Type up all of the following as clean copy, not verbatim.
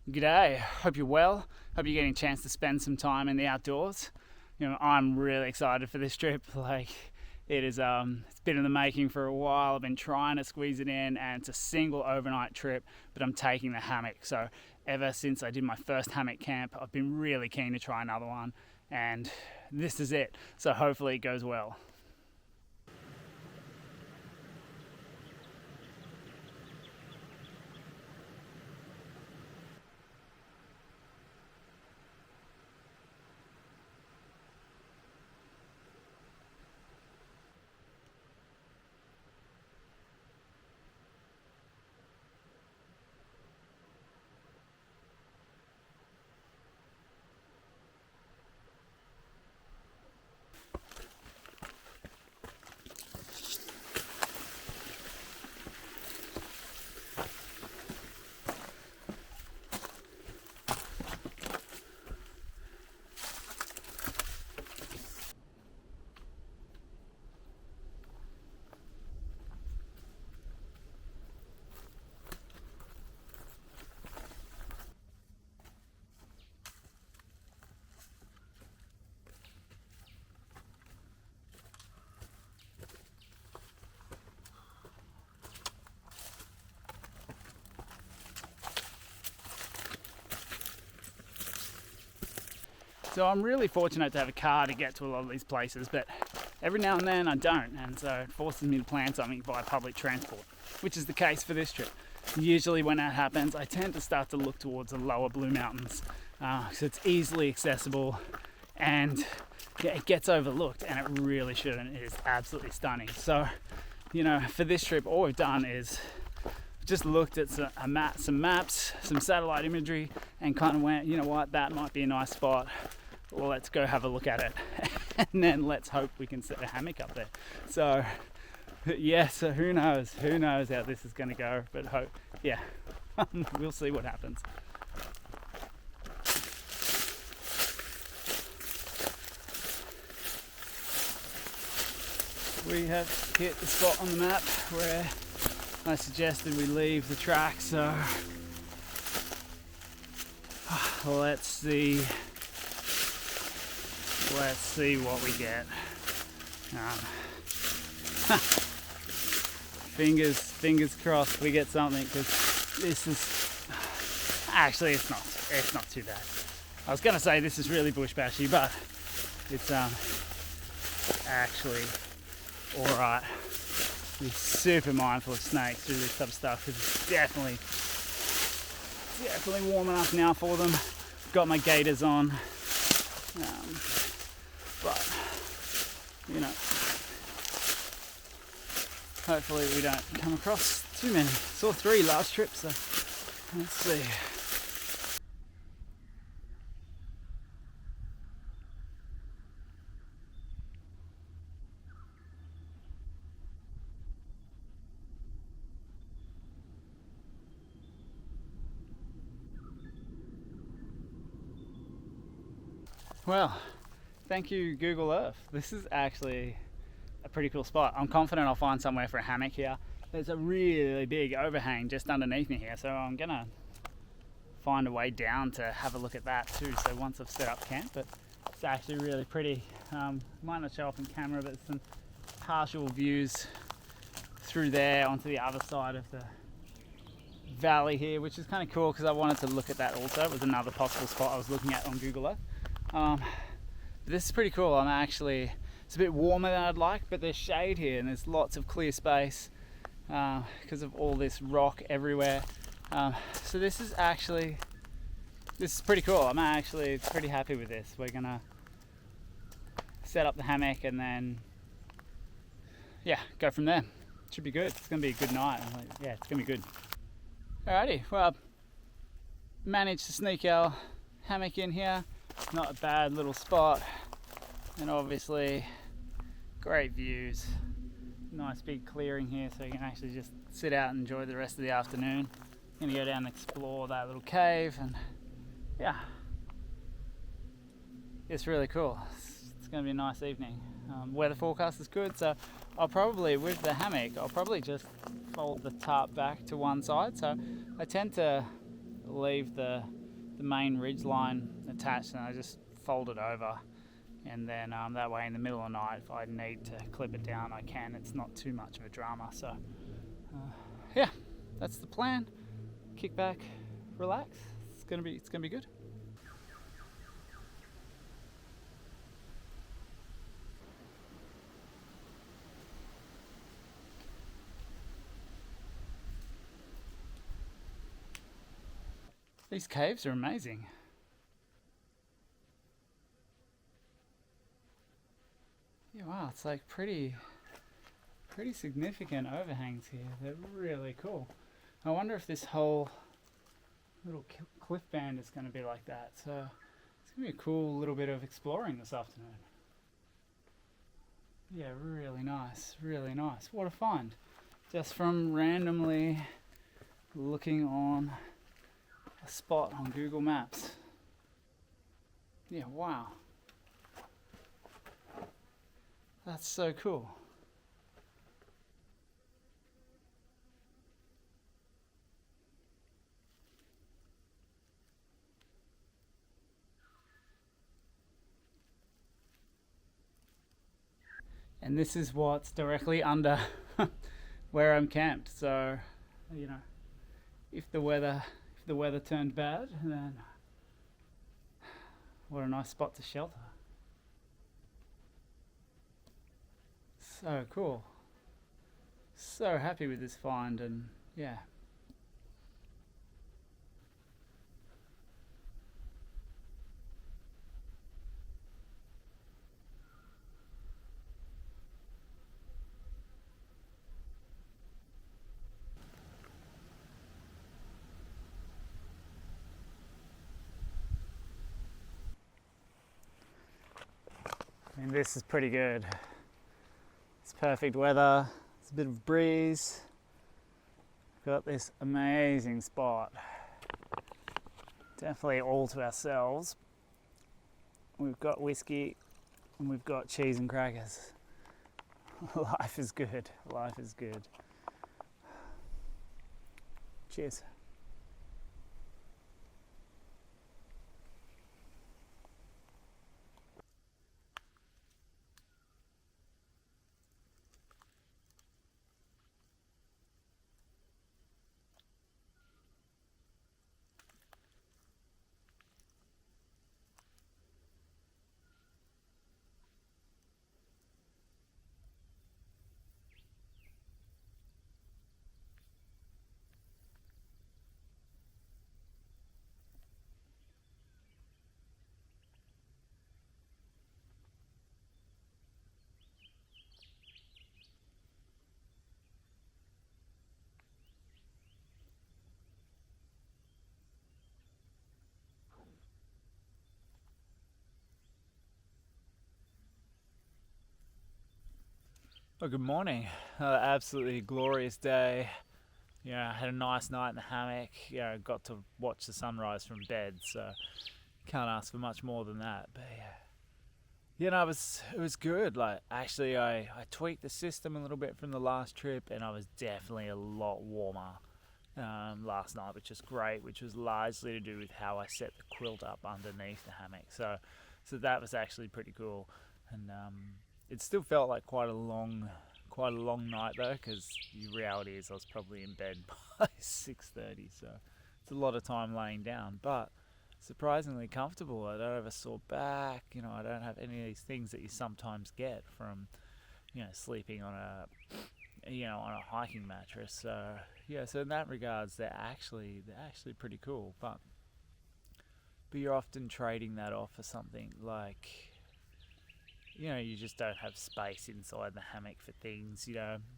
G'day, hope you're well. Hope you're getting a chance to spend some time in the outdoors. I'm really excited for this trip. It's been in the making for a while. I've been trying to squeeze it in, and it's a single overnight trip, but I'm taking the hammock. So ever since I did my first hammock camp, I've been really keen to try another one, and this is it. So hopefully it goes well. So I'm really fortunate to have a car to get to a lot of these places, but every now and then I don't, and so it forces me to plan something via public transport, which is the case for this trip. Usually when that happens, I tend to start to look towards the lower Blue Mountains, because it's easily accessible and it gets overlooked, and it really shouldn't. It is absolutely stunning. So, for this trip, all we've done is just looked at some maps, some satellite imagery, and kind of went, you know what, that might be a nice spot. Well, let's go have a look at it, and then let's hope we can set a hammock up there. So who knows how this is going to go, but we'll see what happens. We have hit the spot on the map where I suggested we leave the track, so let's see what we get. Fingers crossed we get something, because this is actually it's not too bad. I was gonna say this is really bush bashy, but it's actually all right. Be super mindful of snakes through this type of stuff, because it's definitely warm enough now for them. Got my gaiters on, but hopefully we don't come across too many. Saw 3 last trip, so let's see. Well, thank you Google Earth. This is actually a pretty cool spot. I'm confident I'll find somewhere for a hammock here. There's a really big overhang just underneath me here, so I'm gonna find a way down to have a look at that too. So once I've set up camp, but it's actually really pretty. Might not show up in camera, but some partial views through there onto the other side of the valley here, which is kind of cool because I wanted to look at that also. It was another possible spot I was looking at on Google Earth. This is pretty cool. It's a bit warmer than I'd like, but there's shade here and there's lots of clear space because of all this rock everywhere. So this is pretty cool. I'm actually pretty happy with this. We're gonna set up the hammock and then go from there. Should be good. It's gonna be a good night. It's gonna be good. Alrighty, well, managed to sneak our hammock in here. Not a bad little spot, and obviously great views. Nice big clearing here, so you can actually just sit out and enjoy the rest of the afternoon. Gonna go down and explore that little cave, and it's really cool. It's gonna be a nice evening. Weather forecast is good, so with the hammock, I'll probably just fold the tarp back to one side. So I tend to leave the main ridge line attached, and I just fold it over, and then that way in the middle of the night if I need to clip it down I can. It's not too much of a drama. So yeah, that's the plan. Kick back, relax. It's gonna be good. These caves are amazing. Yeah, wow, it's like pretty significant overhangs here. They're really cool. I wonder if this whole little cliff band is going to be like that. So it's going to be a cool little bit of exploring this afternoon. Yeah, really nice, really nice. What a find. Just from randomly looking on a spot on Google Maps. Yeah, wow. That's so cool. And this is what's directly under where I'm camped. So, you know, if the weather turned bad, then what a nice spot to shelter. So cool. So happy with this find, and yeah. I mean, this is pretty good. It's perfect weather. It's a bit of breeze. Got this amazing spot. Definitely all to ourselves. We've got whiskey and we've got cheese and crackers. Life is good. Life is good. Cheers. Well, good morning. Absolutely glorious day. I had a nice night in the hammock. Got to watch the sunrise from bed, so can't ask for much more than that. But it was good. Like, actually, I tweaked the system a little bit from the last trip, and I was definitely a lot warmer last night, which is great. Which was largely to do with how I set the quilt up underneath the hammock. So that was actually pretty cool, and it still felt like quite a long night though, because the reality is I was probably in bed by 6:30, so it's a lot of time laying down, but surprisingly comfortable. I don't have a sore back, I don't have any of these things that you sometimes get from sleeping on a hiking mattress. So so in that regards they're actually pretty cool, but you're often trading that off for something like you just don't have space inside the hammock for things.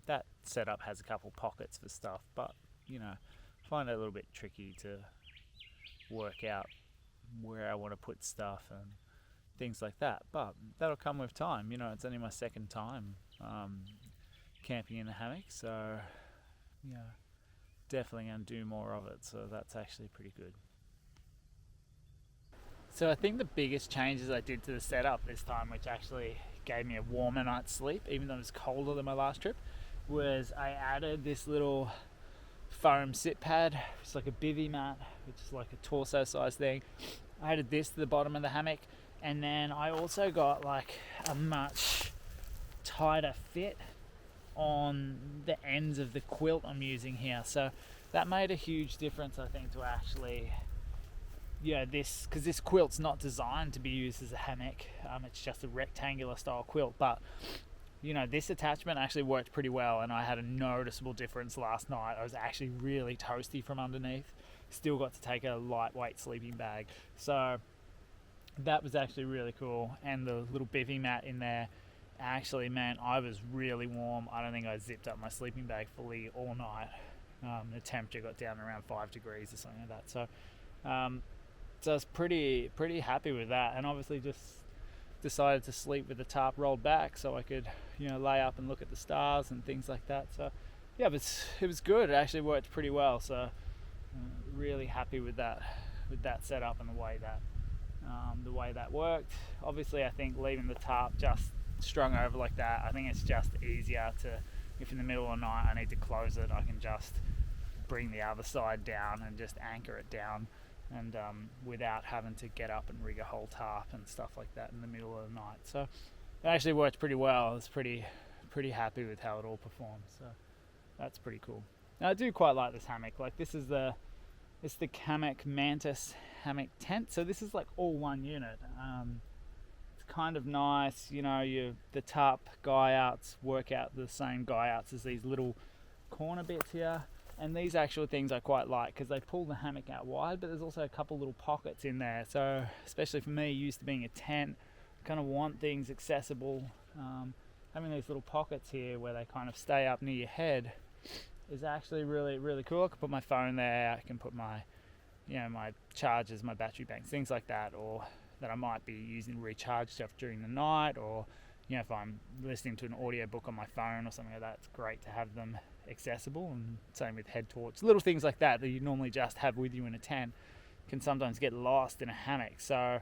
That setup has a couple pockets for stuff, but find it a little bit tricky to work out where I want to put stuff and things like that. But that'll come with time. It's only my second time camping in a hammock, so definitely going to do more of it. So that's actually pretty good. So I think the biggest changes I did to the setup this time, which actually gave me a warmer night's sleep, even though it was colder than my last trip, was I added this little foam sit pad. It's like a bivy mat, which is like a torso size thing. I added this to the bottom of the hammock, and then I also got like a much tighter fit on the ends of the quilt I'm using here. So that made a huge difference, I think, to actually, this, because this quilt's not designed to be used as a hammock. It's just a rectangular style quilt, but this attachment actually worked pretty well, and I had a noticeable difference last night. I was actually really toasty from underneath. Still got to take a lightweight sleeping bag, so that was actually really cool. And the little bivy mat in there, actually, man, I was really warm. I don't think I zipped up my sleeping bag fully all night. The temperature got down around 5 degrees or something like that. So I was pretty happy with that, and obviously just decided to sleep with the tarp rolled back so I could lay up and look at the stars and things like that. So yeah, but it was good. It actually worked pretty well. So really happy with that setup and the way that worked. Obviously, I think leaving the tarp just strung over like that, I think it's just easier to, if in the middle of the night I need to close it, I can just bring the other side down and just anchor it down, and without having to get up and rig a whole tarp and stuff like that in the middle of the night. So it actually worked pretty well. I was pretty happy with how it all performed. So that's pretty cool. Now, I do quite like this hammock. Like, it's the Hammock Mantis hammock tent. So this is like all one unit. It's kind of nice. The tarp guy outs work out the same guy outs as these little corner bits here. And these actual things I quite like because they pull the hammock out wide, but there's also a couple little pockets in there. So especially for me, used to being a tent, kind of want things accessible. Having these little pockets here where they kind of stay up near your head is actually really, really cool. I can put my phone there. I can put my, my chargers, my battery banks, things like that, or that I might be using to recharge stuff during the night, or if I'm listening to an audio book on my phone or something like that, it's great to have them accessible. And same with head torch, little things like that you normally just have with you in a tent can sometimes get lost in a hammock. So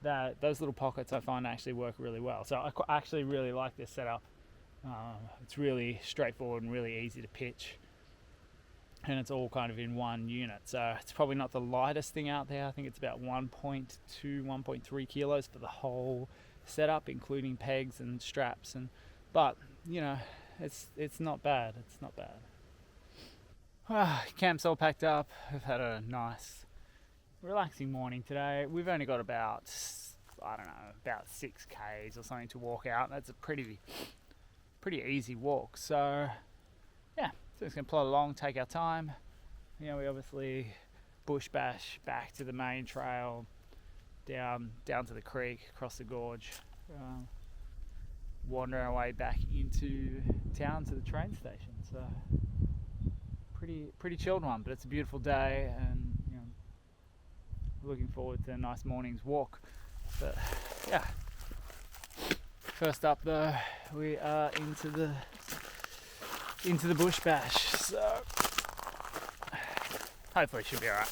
those little pockets I find actually work really well. So I actually really like this setup. It's really straightforward and really easy to pitch, and it's all kind of in one unit. So it's probably not the lightest thing out there. I think it's about 1.2, 1.3 kilos for the whole setup, including pegs and straps. But it's not bad. It's not bad. Camp's all packed up. We've had a nice, relaxing morning today. We've only got about 6 k's or something to walk out. That's a pretty easy walk. So yeah, so it's gonna plod along, take our time. We obviously bush bash back to the main trail, down to the creek, across the gorge, wander our way back into town to the train station. So pretty chilled one, but it's a beautiful day, and looking forward to a nice morning's walk. But yeah, first up though, we are into the bush bash, so hopefully it should be alright.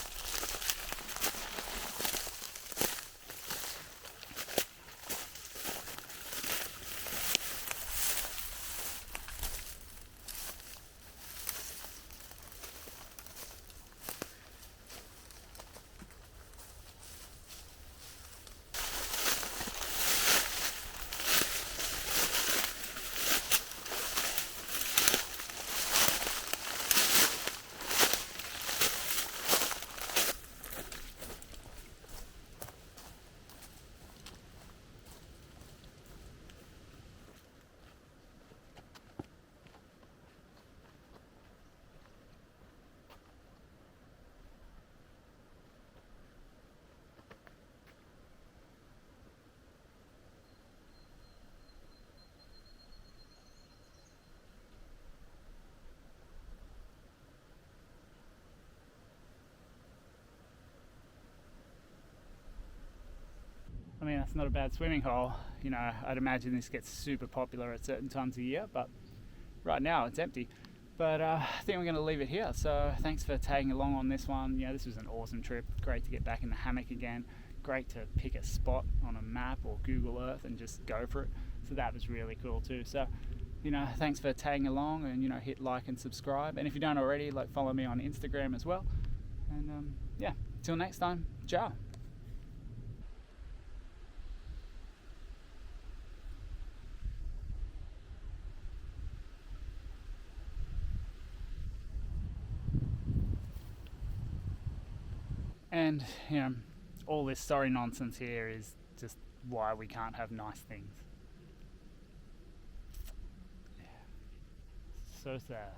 I mean, that's not a bad swimming hole. I'd imagine this gets super popular at certain times of year, but right now it's empty. But I think we're going to leave it here. So thanks for tagging along on this one. This was an awesome trip. Great to get back in the hammock again. Great to pick a spot on a map or Google Earth and just go for it. So that was really cool too. So thanks for tagging along, and hit like and subscribe. And if you don't already, like, follow me on Instagram as well. And yeah, till next time, ciao. And all this sorry nonsense here is just why we can't have nice things. So sad.